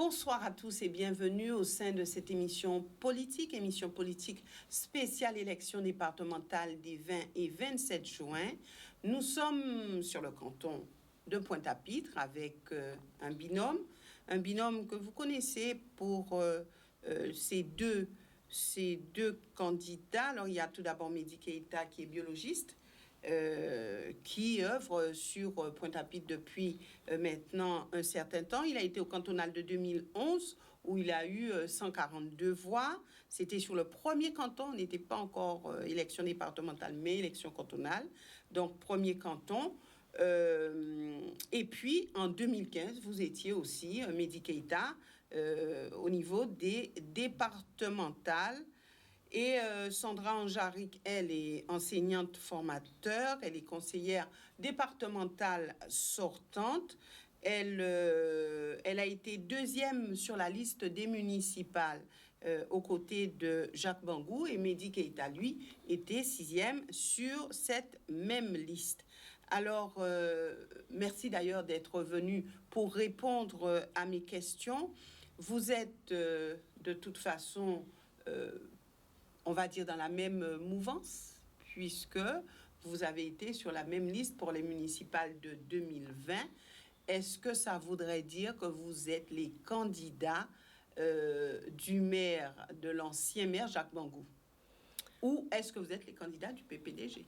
Bonsoir à tous et bienvenue au sein de cette émission politique spéciale élection départementale des 20 et 27 juin. Nous sommes sur le canton de Pointe-à-Pitre avec un binôme que vous connaissez pour ces deux candidats. Alors il y a tout d'abord Mehdi Keïta qui est biologiste, qui œuvre sur Pointe-à-Pitre depuis maintenant un certain temps. Il a été au cantonal de 2011 où il a eu 142 voix. C'était sur le premier canton, on n'était pas encore élection départementale, mais élection cantonale. Donc premier canton. Et puis en 2015, vous étiez aussi Mehdi Keïta au niveau des départementales. Et Sandra Anjaric, elle est enseignante formateur, elle est conseillère départementale sortante. Elle a été deuxième sur la liste des municipales aux côtés de Jacques Bangou, et Mehdi Keïta, lui, était sixième sur cette même liste. Alors, merci d'ailleurs d'être venu pour répondre à mes questions. Vous êtes de toute façon... on va dire dans la même mouvance, puisque vous avez été sur la même liste pour les municipales de 2020. Est-ce que ça voudrait dire que vous êtes les candidats du maire, de l'ancien maire Jacques Bangou? Ou est-ce que vous êtes les candidats du PPDG?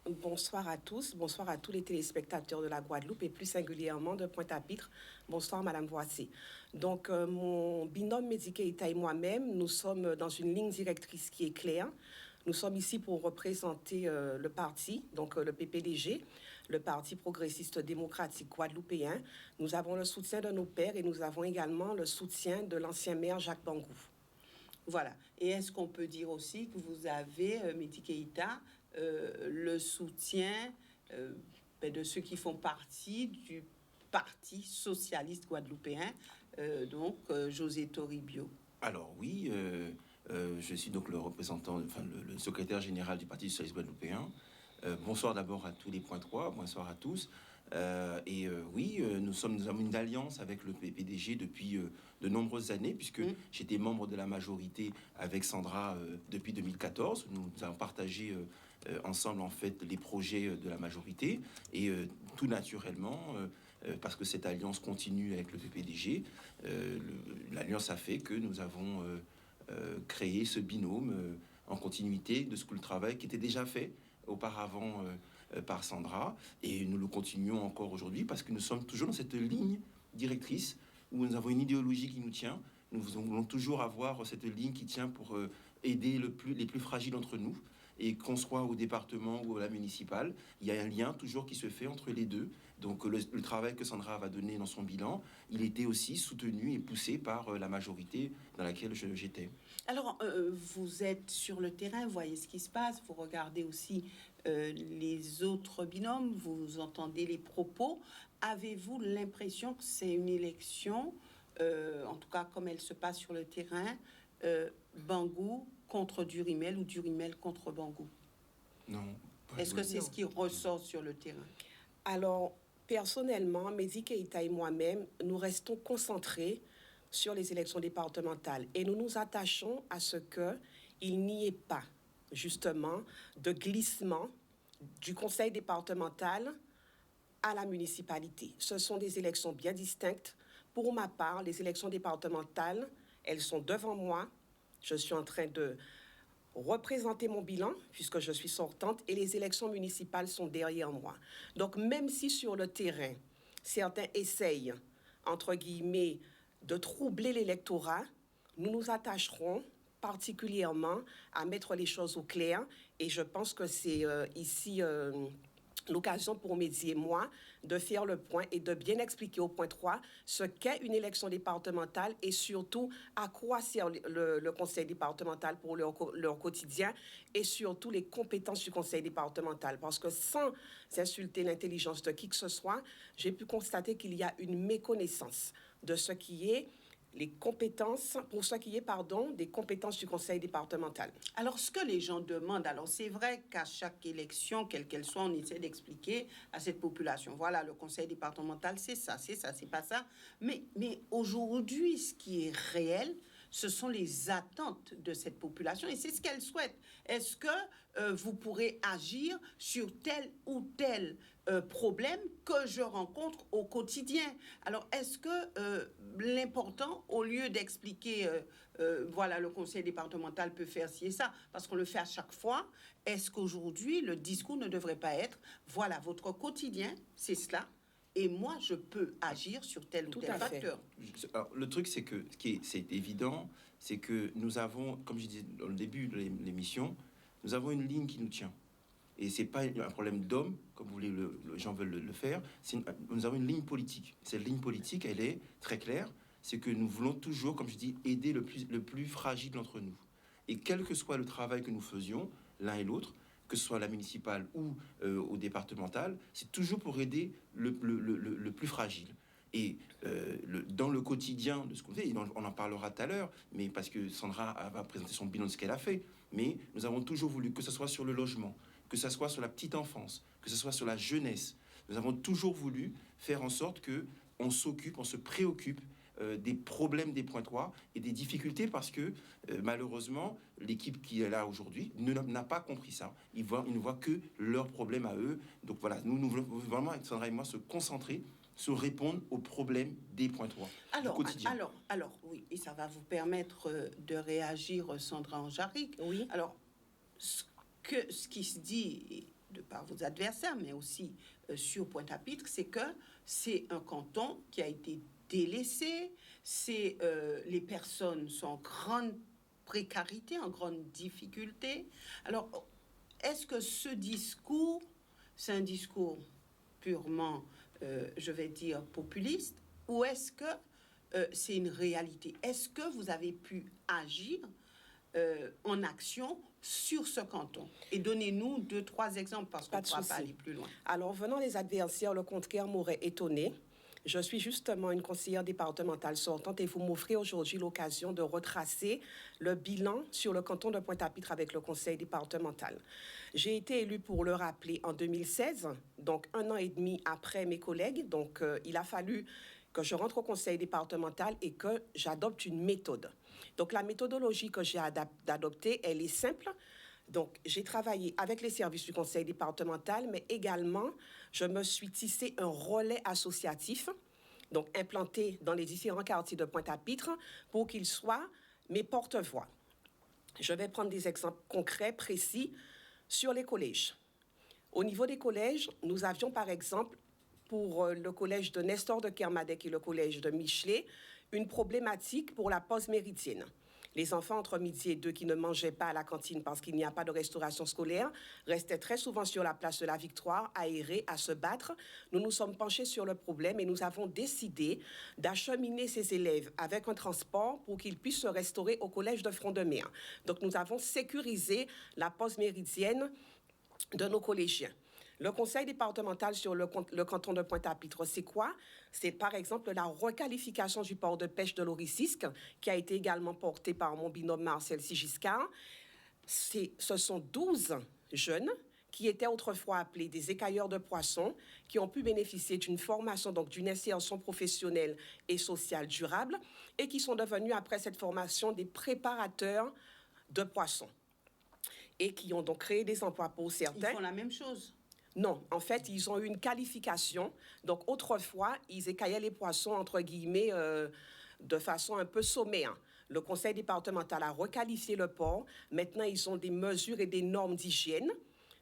Bonsoir à tous, bonsoir à tous les téléspectateurs de la Guadeloupe et plus singulièrement de Pointe-à-Pitre. Bonsoir Madame Voici. Donc mon binôme Mehdi Keïta et moi-même, nous sommes dans une ligne directrice qui est claire. Nous sommes ici pour représenter le parti, donc le PPDG, le Parti progressiste démocratique guadeloupéen. Nous avons le soutien de nos pairs et nous avons également le soutien de l'ancien maire Jacques Bangou. Voilà. Et est-ce qu'on peut dire aussi que vous avez, Mehdi Keïta, le soutien de ceux qui font partie du Parti socialiste guadeloupéen, donc José Toribio? Alors oui, je suis donc le représentant, le secrétaire général du Parti socialiste guadeloupéen. Bonsoir d'abord à tous les Pointois, bonsoir à tous. Oui, nous avons une alliance avec le PPDG depuis de nombreuses années, puisque j'étais membre de la majorité avec Sandra depuis 2014. Nous avons partagé ensemble en fait les projets de la majorité, et tout naturellement, parce que cette alliance continue avec le PPDG, l'alliance a fait que nous avons créé ce binôme en continuité de ce que le travail qui était déjà fait auparavant par Sandra, et nous le continuons encore aujourd'hui parce que nous sommes toujours dans cette ligne directrice où nous avons une idéologie qui nous tient. Nous voulons toujours avoir cette ligne qui tient pour aider les plus fragiles d'entre nous, et qu'on soit au département ou à la municipale, il y a un lien toujours qui se fait entre les deux. Donc le travail que Sandra va donner dans son bilan, il était aussi soutenu et poussé par la majorité dans laquelle j'étais. Alors, vous êtes sur le terrain, vous voyez ce qui se passe, vous regardez aussi les autres binômes, vous entendez les propos. Avez-vous l'impression que c'est une élection, en tout cas comme elle se passe sur le terrain, Bangou contre Durimel ou Durimel contre Bangou? Non. Est-ce que c'est ce qui ressort sur le terrain? Alors, personnellement, Mehdi Keïta et moi-même, nous restons concentrés sur les élections départementales et nous nous attachons à ce qu'il n'y ait pas, justement, de glissement du conseil départemental à la municipalité. Ce sont des élections bien distinctes. Pour ma part, les élections départementales, elles sont devant moi. Je suis en train de représenter mon bilan puisque je suis sortante, et les élections municipales sont derrière moi. Donc même si sur le terrain, certains essayent, entre guillemets, de troubler l'électorat, nous nous attacherons particulièrement à mettre les choses au clair, et je pense que c'est ici... l'occasion pour Mehdi et moi de faire le point et de bien expliquer au point 3 ce qu'est une élection départementale et surtout à quoi sert le conseil départemental pour leur quotidien, et surtout les compétences du conseil départemental. Parce que sans insulter l'intelligence de qui que ce soit, j'ai pu constater qu'il y a une méconnaissance de ce qui est les compétences, pour ce qui est, des compétences du conseil départemental. Alors, ce que les gens demandent, alors c'est vrai qu'à chaque élection, quelle qu'elle soit, on essaie d'expliquer à cette population, voilà, le conseil départemental, c'est ça, c'est pas ça. Mais aujourd'hui, ce qui est réel, ce sont les attentes de cette population et c'est ce qu'elle souhaite. Est-ce que vous pourrez agir sur tel ou tel problème que je rencontre au quotidien? Alors, est-ce que l'important, au lieu d'expliquer, voilà, le conseil départemental peut faire ci et ça, parce qu'on le fait à chaque fois, est-ce qu'aujourd'hui, le discours ne devrait pas être, voilà, votre quotidien, c'est cela, et moi, je peux agir sur tel ou tel facteur. Alors, le truc, c'est que c'est évident, c'est que nous avons, comme je disais dans le début de l'émission, nous avons une ligne qui nous tient. Et c'est pas un problème d'homme, comme vous voulez les gens veulent le faire. Nous avons une ligne politique. Cette ligne politique, elle est très claire. C'est que nous voulons toujours, comme je dis, aider le plus fragile d'entre nous. Et quel que soit le travail que nous faisions, l'un et l'autre, que ce soit à la municipale ou au départemental, c'est toujours pour aider le plus fragile. Et dans le quotidien de ce qu'on fait, et on en parlera tout à l'heure, mais parce que Sandra va présenter son bilan de ce qu'elle a fait, mais nous avons toujours voulu que ce soit sur le logement, que ce soit sur la petite enfance, que ce soit sur la jeunesse. Nous avons toujours voulu faire en sorte qu'on s'occupe, on se préoccupe des problèmes des Pointois et des difficultés parce que malheureusement l'équipe qui est là aujourd'hui n'a pas compris ça. Ils ne voient que leurs problèmes à eux. Donc voilà, nous voulons vraiment, Sandra et moi, se concentrer sur répondre aux problèmes des Pointois du quotidien. Alors oui, et ça va vous permettre de réagir, Sandra Anjaric. Oui. Alors ce qui se dit de par vos adversaires, mais aussi sur Pointe-à-Pitre, c'est que c'est un canton qui a été délaissé, les personnes sont en grande précarité, en grande difficulté. Alors, est-ce que ce discours, c'est un discours purement, je vais dire, populiste, ou est-ce que c'est une réalité? Est-ce que vous avez pu agir en action sur ce canton? Et donnez-nous 2-3 exemples, parce qu'on ne pourra pas aller plus loin. Alors, venant des adversaires, le contraire m'aurait étonné. Je suis justement une conseillère départementale sortante et vous m'offrez aujourd'hui l'occasion de retracer le bilan sur le canton de Pointe-à-Pitre avec le conseil départemental. J'ai été élue, pour le rappeler, en 2016, donc 1 an et demi après mes collègues. Donc, il a fallu que je rentre au conseil départemental et que j'adopte une méthode. Donc, la méthodologie que j'ai adoptée, elle est simple. Donc, j'ai travaillé avec les services du conseil départemental, mais également, je me suis tissé un relais associatif, donc implanté dans les différents quartiers de Pointe-à-Pitre, pour qu'ils soient mes porte-voix. Je vais prendre des exemples concrets, précis, sur les collèges. Au niveau des collèges, nous avions par exemple, pour le collège de Nestor de Kermadec et le collège de Michelet, une problématique pour la pause méridienne. Les enfants entre midi et 2 qui ne mangeaient pas à la cantine parce qu'il n'y a pas de restauration scolaire restaient très souvent sur la place de la Victoire, aérés, à se battre. Nous nous sommes penchés sur le problème et nous avons décidé d'acheminer ces élèves avec un transport pour qu'ils puissent se restaurer au collège de Front-de-Mer. Donc nous avons sécurisé la pause méridienne de nos collégiens. Le conseil départemental sur le canton de Pointe-à-Pitre, c'est quoi? C'est par exemple la requalification du port de pêche de l'Oricisque, qui a été également porté par mon binôme Marcel Sigiscard. Ce sont 12 jeunes qui étaient autrefois appelés des écailleurs de poissons, qui ont pu bénéficier d'une formation, donc d'une insertion professionnelle et sociale durable, et qui sont devenus, après cette formation, des préparateurs de poissons, et qui ont donc créé des emplois pour certains. Ils font la même chose? Non, en fait, ils ont eu une qualification. Donc, autrefois, ils écaillaient les poissons, entre guillemets, de façon un peu sommaire. Le conseil départemental a requalifié le port. Maintenant, ils ont des mesures et des normes d'hygiène.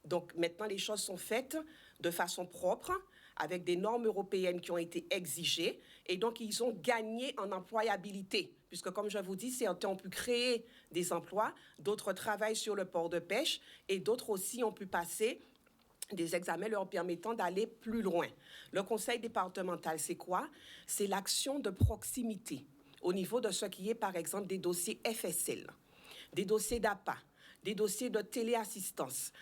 Donc, maintenant, les choses sont faites de façon propre, avec des normes européennes qui ont été exigées. Et donc, ils ont gagné en employabilité. Puisque, comme je vous dis, certains ont pu créer des emplois, d'autres travaillent sur le port de pêche, et d'autres aussi ont pu passer des examens leur permettant d'aller plus loin. Le conseil départemental, c'est quoi? C'est l'action de proximité au niveau de ce qui est, par exemple, des dossiers FSL, des dossiers d'APA, des dossiers de téléassistance.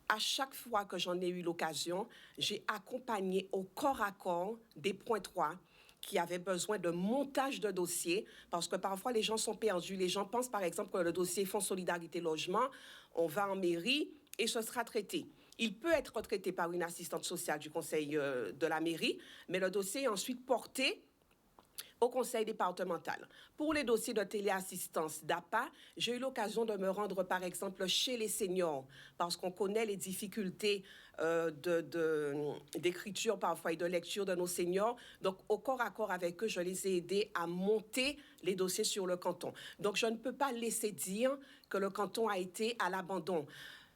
À chaque fois que j'en ai eu l'occasion, j'ai accompagné au corps à corps des Pointois qui avait besoin de montage de dossier, parce que parfois les gens sont perdus. Les gens pensent par exemple que le dossier Fonds Solidarité Logement, on va en mairie et ce sera traité. Il peut être traité par une assistante sociale du conseil de la mairie, mais le dossier est ensuite porté au conseil départemental. Pour les dossiers de téléassistance d'APA, j'ai eu l'occasion de me rendre, par exemple, chez les seniors, parce qu'on connaît les difficultés d'écriture parfois et de lecture de nos seniors. Donc, au corps à corps avec eux, je les ai aidés à monter les dossiers sur le canton. Donc, je ne peux pas laisser dire que le canton a été à l'abandon.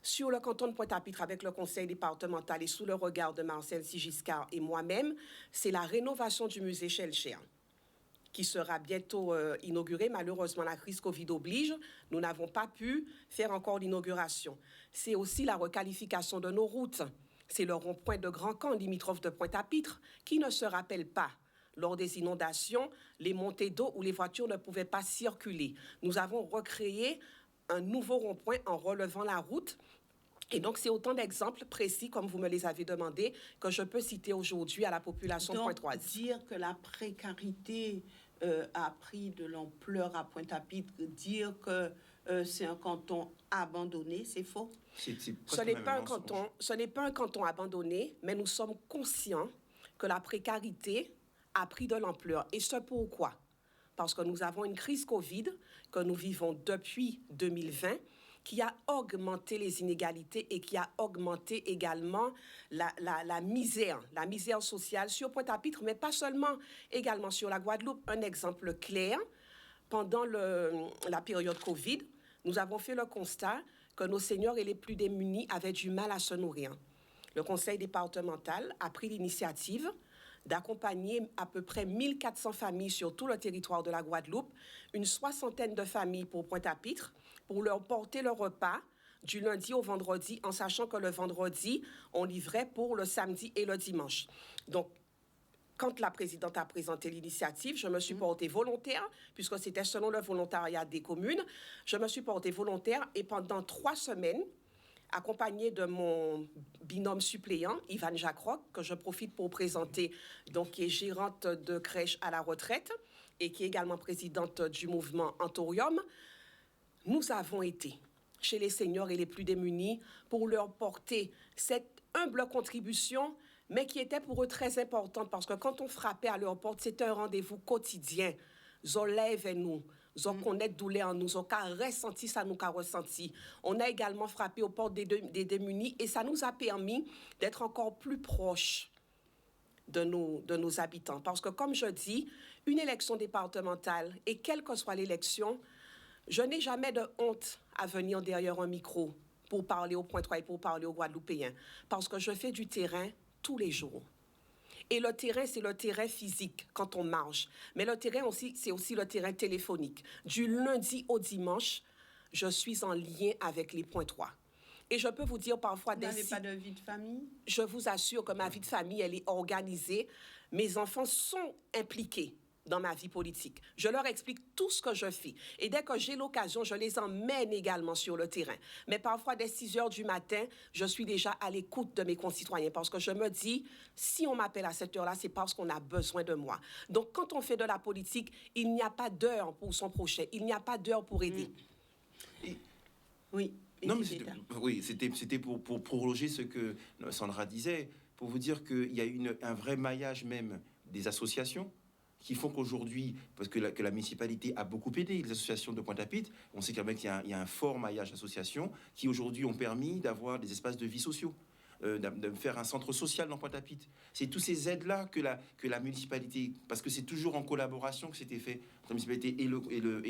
Sur le canton de Pointe-à-Pitre, avec le conseil départemental et sous le regard de Marcel Sigiscard et moi-même, c'est la rénovation du musée Schellcher qui sera bientôt inauguré. Malheureusement, la crise Covid oblige. Nous n'avons pas pu faire encore l'inauguration. C'est aussi la requalification de nos routes. C'est le rond-point de Grand Camp, limitrophe de Pointe-à-Pitre, qui ne se rappelle pas. Lors des inondations, les montées d'eau où les voitures ne pouvaient pas circuler. Nous avons recréé un nouveau rond-point en relevant la route. Et donc, c'est autant d'exemples précis, comme vous me les avez demandé, que je peux citer aujourd'hui à la population pointoise. Donc, dire que la précarité a pris de l'ampleur à Pointe-à-Pitre, dire que c'est un canton abandonné, c'est faux? Ce n'est pas un canton abandonné, mais nous sommes conscients que la précarité a pris de l'ampleur. Et ce pourquoi? Parce que nous avons une crise Covid que nous vivons depuis 2020, qui a augmenté les inégalités et qui a augmenté également la misère sociale sur Pointe-à-Pitre, mais pas seulement, également sur la Guadeloupe. Un exemple clair, pendant la période Covid, nous avons fait le constat que nos seniors et les plus démunis avaient du mal à se nourrir. Le conseil départemental a pris l'initiative d'accompagner à peu près 1400 familles sur tout le territoire de la Guadeloupe, une soixantaine de familles pour Pointe-à-Pitre, pour leur porter le repas du lundi au vendredi, en sachant que le vendredi, on livrait pour le samedi et le dimanche. Donc, quand la présidente a présenté l'initiative, je me suis portée volontaire, puisque c'était selon le volontariat des communes. Je me suis portée volontaire et pendant 3 semaines, accompagnée de mon binôme suppléant, Yvan Jacroc, que je profite pour présenter, donc, qui est gérante de crèche à la retraite et qui est également présidente du mouvement Antorium, nous avons été chez les seniors et les plus démunis pour leur porter cette humble contribution, mais qui était pour eux très importante, parce que quand on frappait à leur porte, c'était un rendez-vous quotidien. Zo lève nous, zo connaît douleur en nous, zo qu'a ressenti ça nous qu'a ressenti. On a également frappé aux portes des démunis et ça nous a permis d'être encore plus proches de nos habitants. Parce que, comme je dis, une élection départementale, et quelle que soit l'élection, je n'ai jamais de honte à venir derrière un micro pour parler aux Pointois et pour parler aux Guadeloupéens. Parce que je fais du terrain tous les jours. Et le terrain, c'est le terrain physique quand on marche. Mais le terrain aussi, c'est aussi le terrain téléphonique. Du lundi au dimanche, je suis en lien avec les Pointois. Et je peux vous dire parfois... Vous n'avez pas de vie de famille? Je vous assure que ma vie de famille, elle est organisée. Mes enfants sont impliqués dans ma vie politique. Je leur explique tout ce que je fais. Et dès que j'ai l'occasion, je les emmène également sur le terrain. Mais parfois, dès 6 heures du matin, je suis déjà à l'écoute de mes concitoyens parce que je me dis, si on m'appelle à cette heure-là, c'est parce qu'on a besoin de moi. Donc, quand on fait de la politique, il n'y a pas d'heure pour son prochain. Il n'y a pas d'heure pour aider. Oui. Non, mais c'était pour prolonger ce que Sandra disait, pour vous dire qu'il y a un vrai maillage même des associations qui font qu'aujourd'hui, parce que la municipalité a beaucoup aidé les associations de Pointe-à-Pitre, on sait quand même qu'il y a un fort maillage d'associations qui aujourd'hui ont permis d'avoir des espaces de vie sociaux, de faire un centre social dans Pointe-à-Pitre. C'est toutes ces aides-là que la municipalité, parce que c'est toujours en collaboration que c'était fait entre la municipalité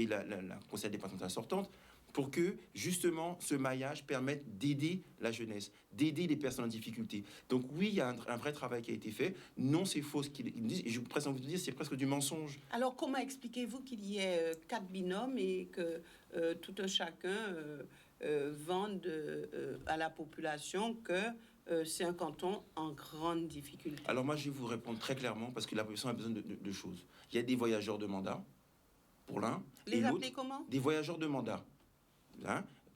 et la conseil départemental sortante, pour que, justement, ce maillage permette d'aider la jeunesse, d'aider les personnes en difficulté. Donc oui, il y a un vrai travail qui a été fait. Non, c'est faux ce qu'ils disent. Et je vous presque envie de dire, c'est presque du mensonge. Alors, comment expliquez-vous qu'il y ait 4 binômes et que tout un chacun vende à la population que c'est un canton en grande difficulté? Alors moi, je vais vous répondre très clairement, parce que la population a besoin de choses. Il y a des voyageurs de mandat, pour l'un. Les appeler comment? Des voyageurs de mandat.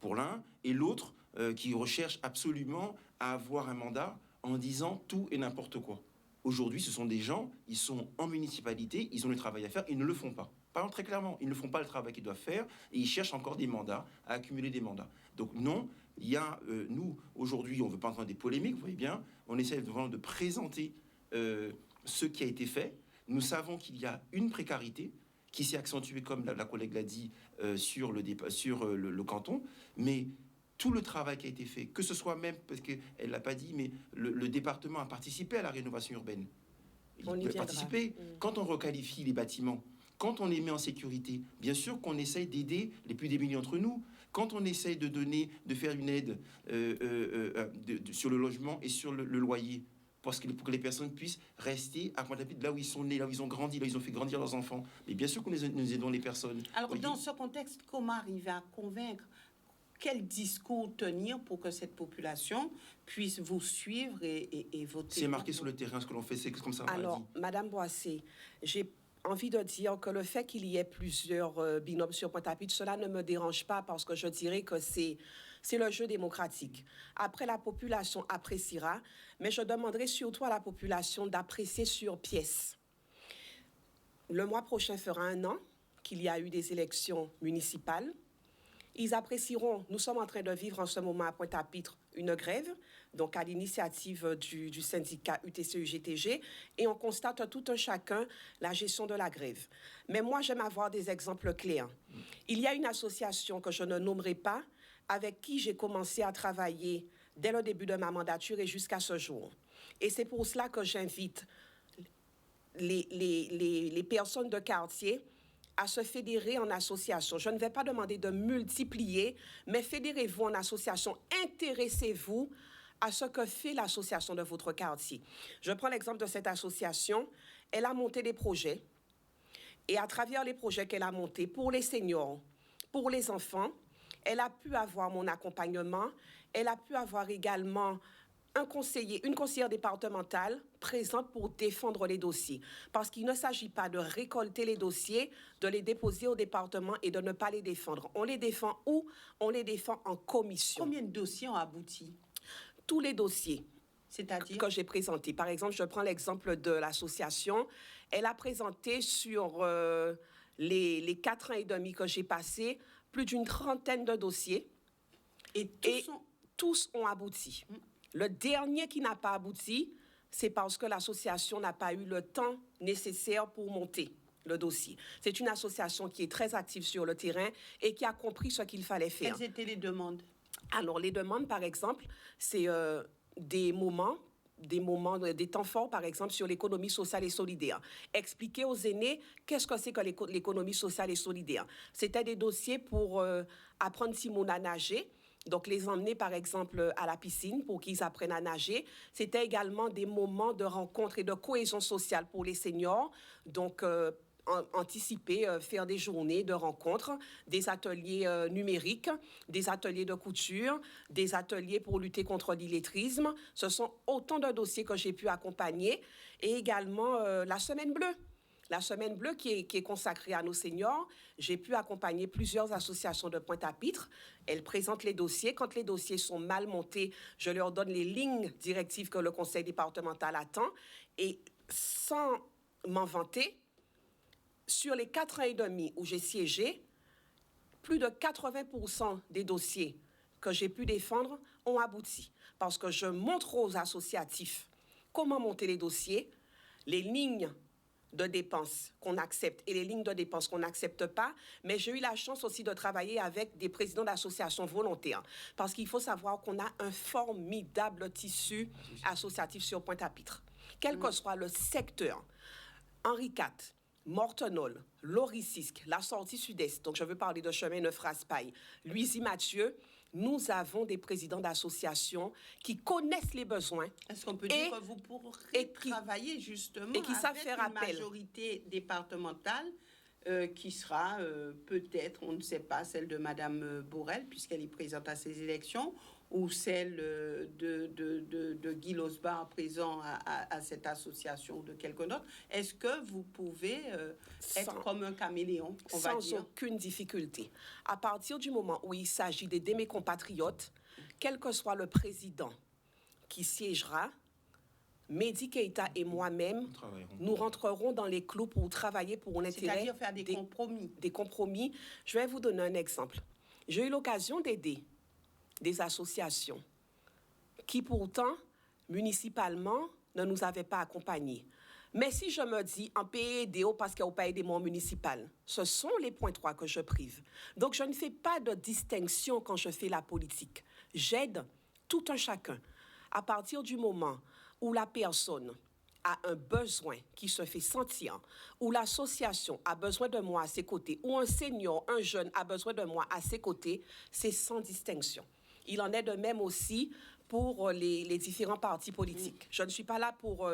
Pour l'un, et l'autre qui recherche absolument à avoir un mandat en disant tout et n'importe quoi. Aujourd'hui, ce sont des gens, ils sont en municipalité, ils ont le travail à faire, ils ne le font pas. Parlons très clairement, ils ne font pas le travail qu'ils doivent faire et ils cherchent encore des mandats, à accumuler des mandats. Donc non, il y a, nous, aujourd'hui, on ne veut pas entendre des polémiques, vous voyez bien, on essaie vraiment de présenter ce qui a été fait. Nous savons qu'il y a une précarité qui s'est accentuée, comme la collègue l'a dit, sur le canton, mais tout le travail qui a été fait, que ce soit même, parce qu'elle ne l'a pas dit, mais le département a participé à la rénovation urbaine. Il peut participer. Quand on requalifie les bâtiments, quand on les met en sécurité, bien sûr qu'on essaye d'aider les plus démunis entre nous. Quand on essaye de faire une aide sur le logement et sur le loyer, pour que les personnes puissent rester à Pointe-à-Pitre, là où ils sont nés, là où ils ont grandi, là où ils ont fait grandir leurs enfants. Mais bien sûr que nous aidons les personnes. Alors, dans ce contexte, comment arriver à convaincre? Quel discours tenir pour que cette population puisse vous suivre et voter? C'est marqué sur le terrain ce que l'on fait, c'est comme ça. Alors, Madame Boissé, j'ai envie de dire que le fait qu'il y ait plusieurs binômes sur Pointe-à-Pitre, cela ne me dérange pas parce que je dirais que c'est le jeu démocratique. Après, la population appréciera, mais je demanderai surtout à la population d'apprécier sur pièce. Le mois prochain fera 1 an qu'il y a eu des élections municipales. Ils apprécieront, nous sommes en train de vivre en ce moment à Pointe-à-Pitre une grève, donc à l'initiative du syndicat UTC-UGTG, et on constate tout un chacun la gestion de la grève. Mais moi, j'aime avoir des exemples clairs. Il y a une association que je ne nommerai pas, avec qui j'ai commencé à travailler dès le début de ma mandature et jusqu'à ce jour. Et c'est pour cela que j'invite les personnes de quartier à se fédérer en association. Je ne vais pas demander de multiplier, mais fédérez-vous en association. Intéressez-vous à ce que fait l'association de votre quartier. Je prends l'exemple de cette association. Elle a monté des projets. Et à travers les projets qu'elle a montés pour les seniors, pour les enfants, elle a pu avoir mon accompagnement. Elle a pu avoir également une conseillère départementale présente pour défendre les dossiers. Parce qu'il ne s'agit pas de récolter les dossiers, de les déposer au département et de ne pas les défendre. On les défend où? On les défend en commission. Combien de dossiers ont abouti? Tous les dossiers. C'est-à-dire que j'ai présentés. Par exemple, je prends l'exemple de l'association. Elle a présenté sur les 4 ans et demi que j'ai passés, plus d'une trentaine de dossiers. Et tous ont abouti. Le dernier qui n'a pas abouti, c'est parce que l'association n'a pas eu le temps nécessaire pour monter le dossier. C'est une association qui est très active sur le terrain et qui a compris ce qu'il fallait faire. Quelles étaient les demandes? Alors, les demandes, par exemple, c'est des temps forts, par exemple, sur l'économie sociale et solidaire. Expliquer aux aînés qu'est-ce que c'est que l'économie sociale et solidaire. C'était des dossiers pour apprendre Simone à nager. Donc, les emmener, par exemple, à la piscine pour qu'ils apprennent à nager. C'était également des moments de rencontre et de cohésion sociale pour les seniors. Donc, anticiper, faire des journées de rencontres, des ateliers numériques, des ateliers de couture, des ateliers pour lutter contre l'illettrisme. Ce sont autant de dossiers que j'ai pu accompagner. Et également, la Semaine bleue. La Semaine bleue qui est consacrée à nos seniors. J'ai pu accompagner plusieurs associations de Pointe-à-Pitre. Elles présentent les dossiers. Quand les dossiers sont mal montés, je leur donne les lignes directives que le conseil départemental attend. Et sans m'en vanter, sur les 4 ans et demi où j'ai siégé, plus de 80% des dossiers que j'ai pu défendre ont abouti. Parce que je montre aux associatifs comment monter les dossiers, les lignes de dépenses qu'on accepte et les lignes de dépenses qu'on n'accepte pas, mais j'ai eu la chance aussi de travailler avec des présidents d'associations volontaires, parce qu'il faut savoir qu'on a un formidable tissu associatif sur Pointe-à-Pitre, quel que soit le secteur. Henri IV, Mortenol, Loricisque, la sortie sud-est, donc je veux parler de Chemin Neuf-Raspail, Louisie Mathieu. Nous avons des présidents d'associations qui connaissent les besoins. Est-ce qu'on peut dire que vous pourrez travailler justement et qui savent avec faire une appel. Majorité départementale qui sera peut-être, on ne sait pas, celle de Madame Borrell, puisqu'elle est présente à ces élections, ou celle de Guy Losbar présent à cette association ou de quelqu'un d'autre. Est-ce que vous pouvez être comme un caméléon, on va dire? Sans aucune difficulté. À partir du moment où il s'agit d'aider mes compatriotes, quel que soit le président qui siégera, Mehdi Keïta et moi-même, nous rentrerons dans les clous pour travailler pour l'intérêt. C'est-à-dire faire des compromis. Des compromis. Je vais vous donner un exemple. J'ai eu l'occasion d'aider des associations qui, pourtant, municipalement, ne nous avaient pas accompagnés. Mais si je me dis, en payer des hauts parce qu'il n'y a pas aidé mon municipal, ce sont les points 3 que je prive. Donc, je ne fais pas de distinction quand je fais la politique. J'aide tout un chacun. À partir du moment où la personne a un besoin qui se fait sentir, où l'association a besoin de moi à ses côtés, ou un senior, un jeune a besoin de moi à ses côtés, c'est sans distinction. Il en est de même aussi pour les différents partis politiques. Je ne suis pas là pour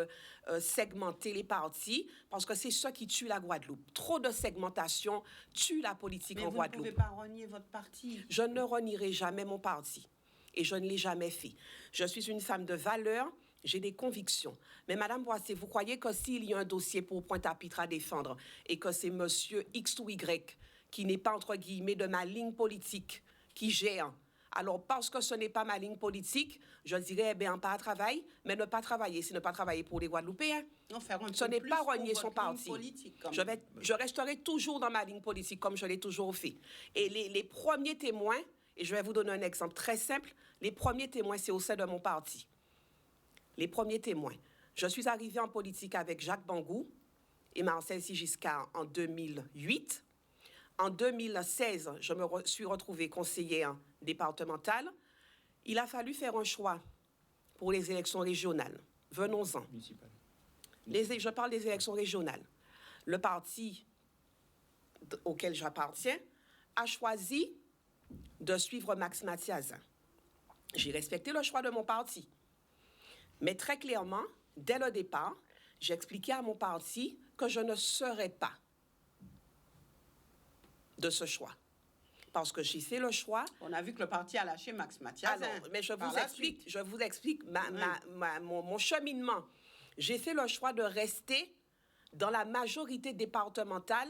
segmenter les partis, parce que c'est ça qui tue la Guadeloupe. Trop de segmentation tue la politique en Guadeloupe. Mais vous ne pouvez pas renier votre parti. Je ne renierai jamais mon parti, et je ne l'ai jamais fait. Je suis une femme de valeur, j'ai des convictions. Mais Madame Boissé, vous croyez que s'il y a un dossier pour Pointe-à-Pitre à défendre, et que c'est monsieur X ou Y, qui n'est pas, entre guillemets, de ma ligne politique, qui gère, alors, parce que ce n'est pas ma ligne politique, je dirais, eh bien, pas à travail, mais ne pas travailler, c'est ne pas travailler pour les Guadeloupéens. Ce n'est pas renier son parti. Je resterai toujours dans ma ligne politique, comme je l'ai toujours fait. Et les premiers témoins, et je vais vous donner un exemple très simple, les premiers témoins, c'est au sein de mon parti. Les premiers témoins. Je suis arrivée en politique avec Jacques Bangou et Marcel Sigiscard en 2008. En 2016, je me suis retrouvée conseillère départementale. Il a fallu faire un choix pour les élections régionales. Venons-en. Je parle des élections régionales. Le parti auquel j'appartiens a choisi de suivre Max Mathiazin. J'ai respecté le choix de mon parti. Mais très clairement, dès le départ, j'ai expliqué à mon parti que je ne serais pas de ce choix. Parce que j'ai fait le choix. On a vu que le parti a lâché Max Mathiazin. Alors, mais je vous explique mon cheminement. J'ai fait le choix de rester dans la majorité départementale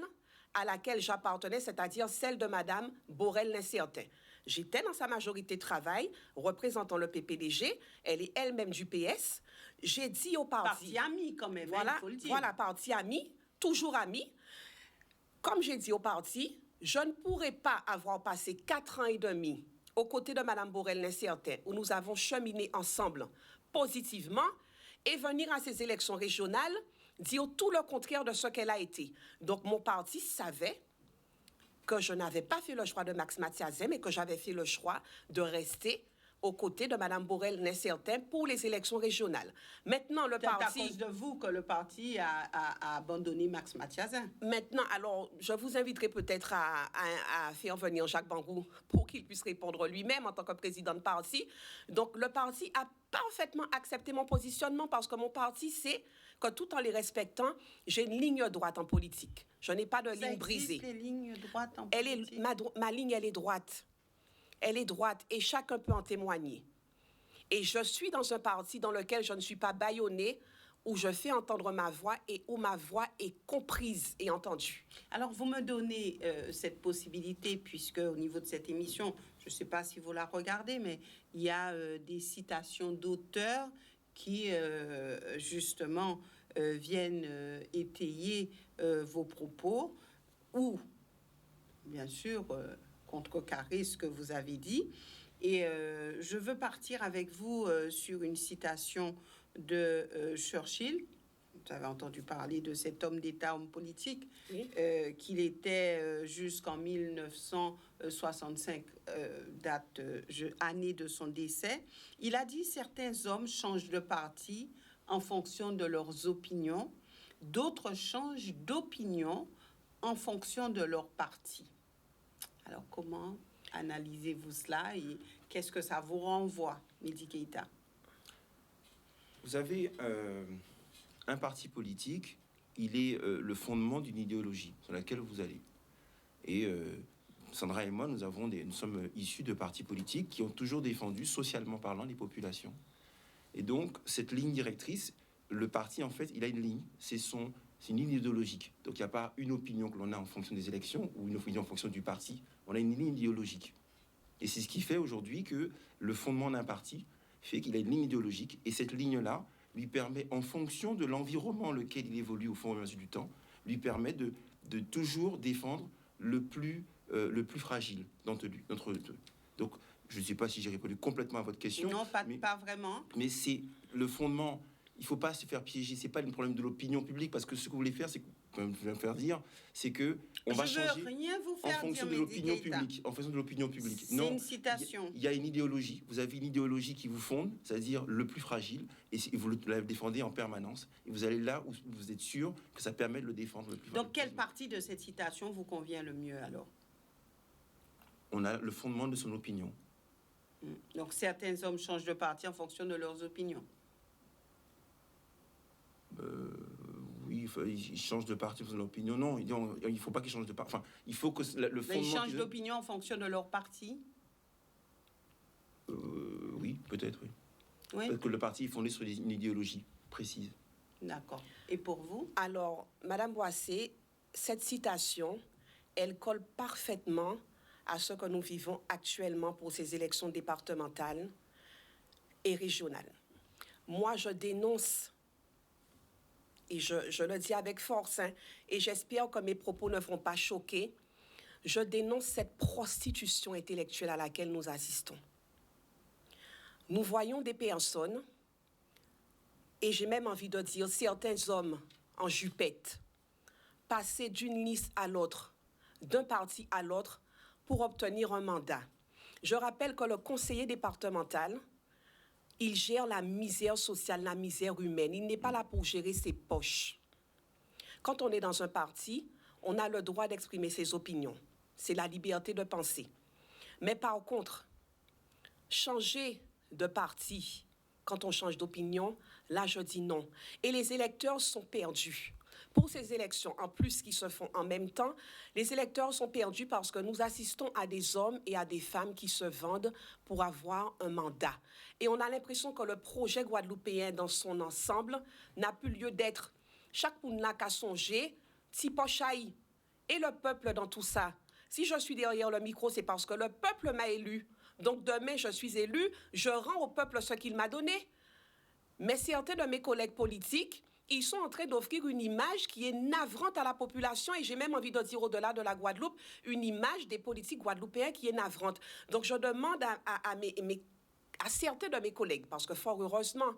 à laquelle j'appartenais, c'est-à-dire celle de Madame Borel-Lincertin. J'étais dans sa majorité de travail, représentant le PPDG. Elle est elle-même du PS. J'ai dit au parti... Parti ami, quand même, voilà, il faut le dire. Voilà, parti ami, toujours ami. Comme j'ai dit au parti, je ne pourrais pas avoir passé 4 ans et demi aux côtés de Mme Borel-Lincertin, où nous avons cheminé ensemble positivement, et venir à ces élections régionales dire tout le contraire de ce qu'elle a été. Donc, mon parti savait que je n'avais pas fait le choix de Max Mathiazin, mais que j'avais fait le choix de rester aux côtés de Mme Borel-Lincertin pour les élections régionales. Maintenant, le parti... C'est à cause de vous que le parti a abandonné Max Mathiazin. Maintenant, alors, je vous inviterai peut-être à faire venir Jacques Bangou pour qu'il puisse répondre lui-même en tant que président de parti. Donc, le parti a parfaitement accepté mon positionnement parce que mon parti sait que tout en les respectant, j'ai une ligne droite en politique. Je n'ai pas de ligne brisée. Les lignes droites en politique. Ma ligne, elle est droite. Elle est droite et chacun peut en témoigner. Et je suis dans un parti dans lequel je ne suis pas bâillonnée, où je fais entendre ma voix et où ma voix est comprise et entendue. Alors, vous me donnez cette possibilité, puisque au niveau de cette émission, je ne sais pas si vous la regardez, mais il y a des citations d'auteurs qui, justement, viennent étayer vos propos, ou, bien sûr, contrecarrer ce que vous avez dit. Et je veux partir avec vous sur une citation de Churchill. Vous avez entendu parler de cet homme d'État, homme politique, oui. Qu'il était jusqu'en 1965, année de son décès. Il a dit « Certains hommes changent de parti en fonction de leurs opinions, d'autres changent d'opinion en fonction de leur parti. » Alors, comment analysez-vous cela et qu'est-ce que ça vous renvoie, Mehdi Keïta? Vous avez un parti politique, il est le fondement d'une idéologie sur laquelle vous allez. Et Sandra et moi, nous sommes issus de partis politiques qui ont toujours défendu, socialement parlant, les populations. Et donc, cette ligne directrice, le parti, en fait, il a une ligne, c'est une ligne idéologique. Donc, il n'y a pas une opinion que l'on a en fonction des élections ou une opinion en fonction du parti. On a une ligne idéologique. Et c'est ce qui fait aujourd'hui que le fondement d'un parti fait qu'il a une ligne idéologique. Et cette ligne-là, lui permet, en fonction de l'environnement lequel il évolue au fur et à mesure du temps, lui permet de toujours défendre le plus fragile d'entre eux. Donc, je ne sais pas si j'ai répondu complètement à votre question. Non, pas vraiment. Mais c'est le fondement. Il ne faut pas se faire piéger. Ce n'est pas le problème de l'opinion publique, parce que ce que vous voulez faire, c'est comme je vais faire dire, c'est que on va changer en fonction de l'opinion publique. En fonction de l'opinion publique. C'est une citation. Il y a une idéologie. Vous avez une idéologie qui vous fonde, c'est-à-dire le plus fragile, et vous la défendez en permanence. Et vous allez là où vous êtes sûr que ça permet de le défendre le plus fragile. Donc, quelle partie de cette citation vous convient le mieux alors? On a le fondement de son opinion. Donc, certains hommes changent de parti en fonction de leurs opinions. Oui, il change de parti pour son opinion. Non, il ne faut pas qu'il change de parti. Enfin, il faut que le fondement... Ils changent d'opinion en fonction de leur parti? Oui, peut-être, oui. Oui. Parce que le parti est fondé sur une idéologie précise. D'accord. Et pour vous? Alors, Madame Boissé, cette citation, elle colle parfaitement à ce que nous vivons actuellement pour ces élections départementales et régionales. Moi, je dénonce, et je le dis avec force, et j'espère que mes propos ne vont pas choquer, je dénonce cette prostitution intellectuelle à laquelle nous assistons. Nous voyons des personnes, et j'ai même envie de dire certains hommes en jupette, passer d'une liste à l'autre, d'un parti à l'autre, pour obtenir un mandat. Je rappelle que le conseiller départemental, il gère la misère sociale, la misère humaine. Il n'est pas là pour gérer ses poches. Quand on est dans un parti, on a le droit d'exprimer ses opinions. C'est la liberté de penser. Mais par contre, changer de parti quand on change d'opinion, là je dis non. Et les électeurs sont perdus. Pour ces élections, en plus qui se font en même temps, les électeurs sont perdus parce que nous assistons à des hommes et à des femmes qui se vendent pour avoir un mandat. Et on a l'impression que le projet guadeloupéen dans son ensemble n'a plus lieu d'être. Chaque monde n'a qu'à songer, si pochaï. Et le peuple dans tout ça. Si je suis derrière le micro, c'est parce que le peuple m'a élu. Donc demain, je suis élu, je rends au peuple ce qu'il m'a donné. Mais certains de mes collègues politiques, ils sont en train d'offrir une image qui est navrante à la population, et j'ai même envie de dire au-delà de la Guadeloupe, une image des politiques guadeloupéens qui est navrante. Donc je demande à certains de mes collègues, parce que fort heureusement,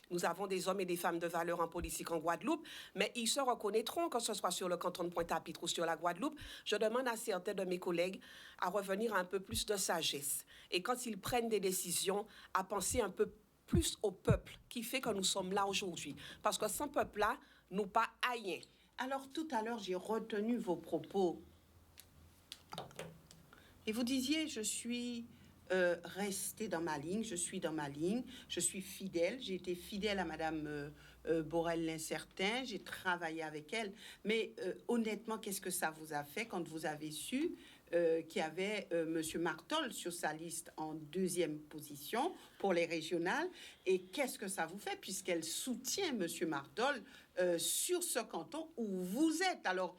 nous avons des hommes et des femmes de valeur en politique en Guadeloupe, mais ils se reconnaîtront, que ce soit sur le canton de Pointe-à-Pitre ou sur la Guadeloupe. Je demande à certains de mes collègues à revenir à un peu plus de sagesse. Et quand ils prennent des décisions, à penser un peu plus au peuple qui fait que nous sommes là aujourd'hui. Parce que sans peuple-là, nous pas rien. Alors, tout à l'heure, j'ai retenu vos propos. Et vous disiez, je suis restée dans ma ligne, je suis dans ma ligne, je suis fidèle. J'ai été fidèle à Madame Borel-Lincertin, j'ai travaillé avec elle. Mais honnêtement, qu'est-ce que ça vous a fait quand vous avez su qu'il y avait M. Martol sur sa liste en deuxième position pour les régionales? Et qu'est-ce que ça vous fait puisqu'elle soutient M. Martol sur ce canton où vous êtes? Alors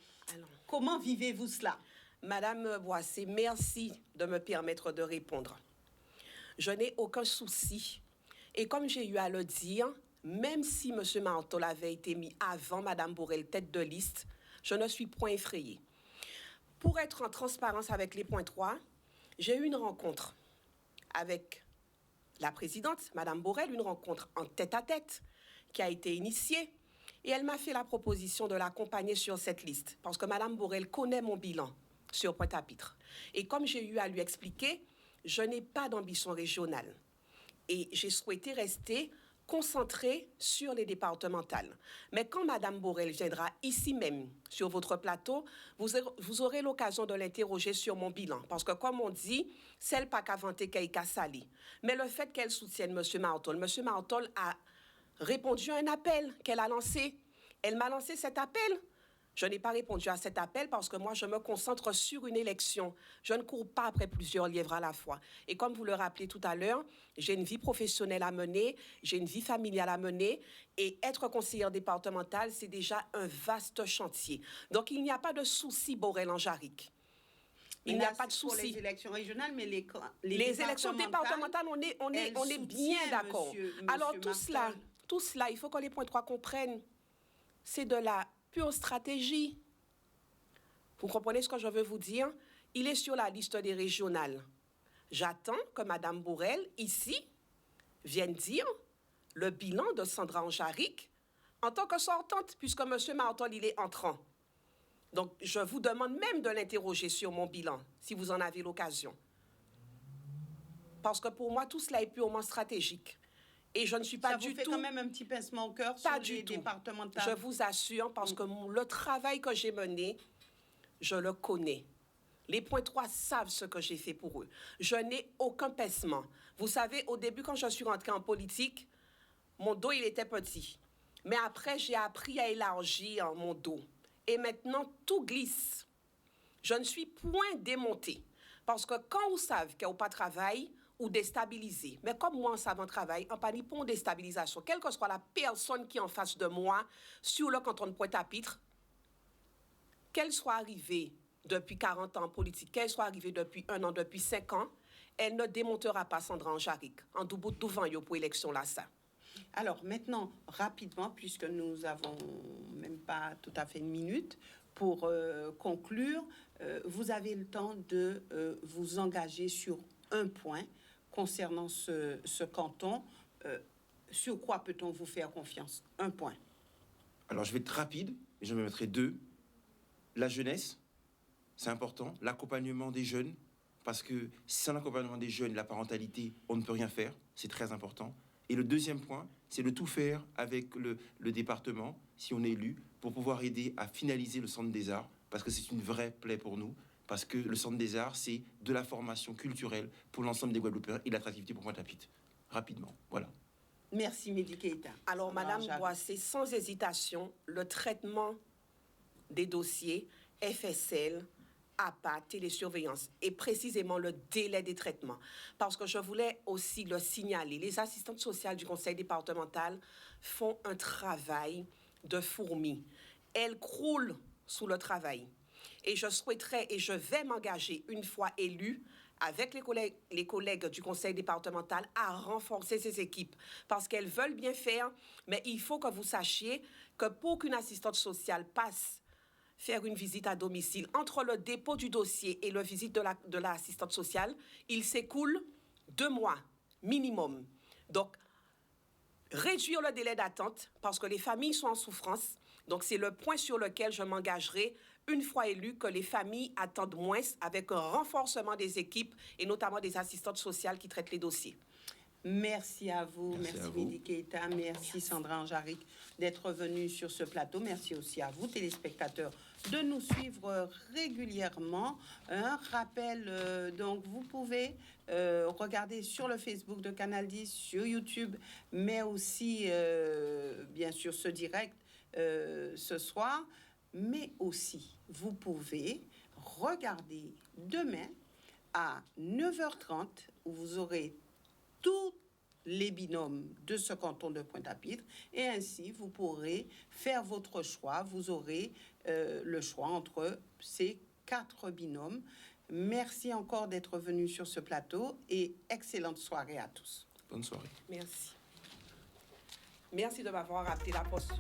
comment vivez-vous cela? Madame Boissé, merci de me permettre de répondre. Je n'ai aucun souci. Et comme j'ai eu à le dire, même si M. Martol avait été mis avant Mme Borel tête de liste, je ne suis point effrayée. Pour être en transparence avec les points 3, j'ai eu une rencontre avec la présidente, Mme Borel, une rencontre en tête-à-tête qui a été initiée. Et elle m'a fait la proposition de l'accompagner sur cette liste, parce que Mme Borel connaît mon bilan sur Pointe-à-Pitre. Et comme j'ai eu à lui expliquer, je n'ai pas d'ambition régionale. Et j'ai souhaité rester concentrée sur les départementales. Mais quand Mme Borel viendra ici même, sur votre plateau, vous aurez l'occasion de l'interroger sur mon bilan. Parce que, comme on dit, c'est pas qu'à vanter qu'à sali. Mais le fait qu'elle soutienne M. Martol a répondu à un appel qu'elle a lancé. Elle m'a lancé cet appel. Je n'ai pas répondu à cet appel parce que moi, je me concentre sur une élection. Je ne cours pas après plusieurs lièvres à la fois. Et comme vous le rappelez tout à l'heure, j'ai une vie professionnelle à mener, j'ai une vie familiale à mener, et être conseillère départementale, c'est déjà un vaste chantier. Donc, il n'y a pas de souci, Borel-en-Jaric. Il n'y a pas de souci. Pour les élections régionales, mais les élections départementales, on est bien d'accord. Alors, tout cela, tout cela, il faut que les points 3 comprennent. C'est de la pure stratégie. Vous comprenez ce que je veux vous dire? Il est sur la liste des régionales. J'attends que Mme Bourrel, ici, vienne dire le bilan de Sandra Anjaric en tant que sortante, puisque M. Martol, il est entrant. Donc, je vous demande même de l'interroger sur mon bilan, si vous en avez l'occasion. Parce que pour moi, tout cela est purement stratégique. Et je ne suis pas du tout... Ça vous fait quand même un petit pincement au cœur pas sur du les tout. départementales? Je vous assure, parce que le travail que j'ai mené, je le connais. Les points 3 savent ce que j'ai fait pour eux. Je n'ai aucun pincement. Vous savez, au début, quand je suis rentrée en politique, mon dos, il était petit. Mais après, j'ai appris à élargir mon dos. Et maintenant, tout glisse. Je ne suis point démontée. Parce que quand vous savez qu'il n'y a pas de travail, ou déstabilisé. Mais comme moi, en savant travail, en pas ni pour déstabilisation, quelle que soit la personne qui est en face de moi, sur le canton de Pointe-à-Pitre, qu'elle soit arrivée depuis 40 ans en politique, qu'elle soit arrivée depuis 1 an, depuis 5 ans, elle ne démontera pas Sandra Anjaric en double devant yo pour élection là ça. Alors maintenant, rapidement, puisque nous avons même pas tout à fait une minute pour conclure, vous avez le temps de vous engager sur un point concernant ce canton. Sur quoi peut-on vous faire confiance? Un point. Alors, je vais être rapide, et je me mettrai 2. La jeunesse, c'est important. L'accompagnement des jeunes, parce que sans l'accompagnement des jeunes, la parentalité, on ne peut rien faire. C'est très important. Et le deuxième point, c'est de tout faire avec le département, si on est élu, pour pouvoir aider à finaliser le Centre des Arts, parce que c'est une vraie plaie pour nous, parce que le Centre des Arts, c'est de la formation culturelle pour l'ensemble des Guadeloupéens et l'attractivité pour Pointe-à-Pitre. Rapidement, voilà. Merci, Mehdi Keïta. Alors, Madame Boissé, sans hésitation, le traitement des dossiers FSL, APA, télésurveillance, et précisément le délai des traitements. Parce que je voulais aussi le signaler, les assistantes sociales du conseil départemental font un travail de fourmi. Elles croulent sous le travail. Et je souhaiterais, et je vais m'engager une fois élue, avec les collègues du conseil départemental, à renforcer ces équipes. Parce qu'elles veulent bien faire, mais il faut que vous sachiez que pour qu'une assistante sociale passe faire une visite à domicile, entre le dépôt du dossier et la visite de l'assistante sociale, il s'écoule 2 mois minimum. Donc, réduire le délai d'attente, parce que les familles sont en souffrance. Donc, c'est le point sur lequel je m'engagerai une fois élu, que les familles attendent moins, avec un renforcement des équipes et notamment des assistantes sociales qui traitent les dossiers. Merci à vous. Merci Mehdi Keïta. Merci Sandra Anjaric d'être venue sur ce plateau. Merci aussi à vous, téléspectateurs, de nous suivre régulièrement. Un rappel, donc vous pouvez regarder sur le Facebook de Canal 10, sur YouTube, mais aussi, bien sûr, ce direct ce soir. Mais aussi, vous pouvez regarder demain à 9h30, où vous aurez tous les binômes de ce canton de Pointe-à-Pitre, et ainsi vous pourrez faire votre choix. Vous aurez le choix entre ces 4 binômes. Merci encore d'être venu sur ce plateau et excellente soirée à tous. Bonne soirée. Merci. Merci de m'avoir rappelé la posture.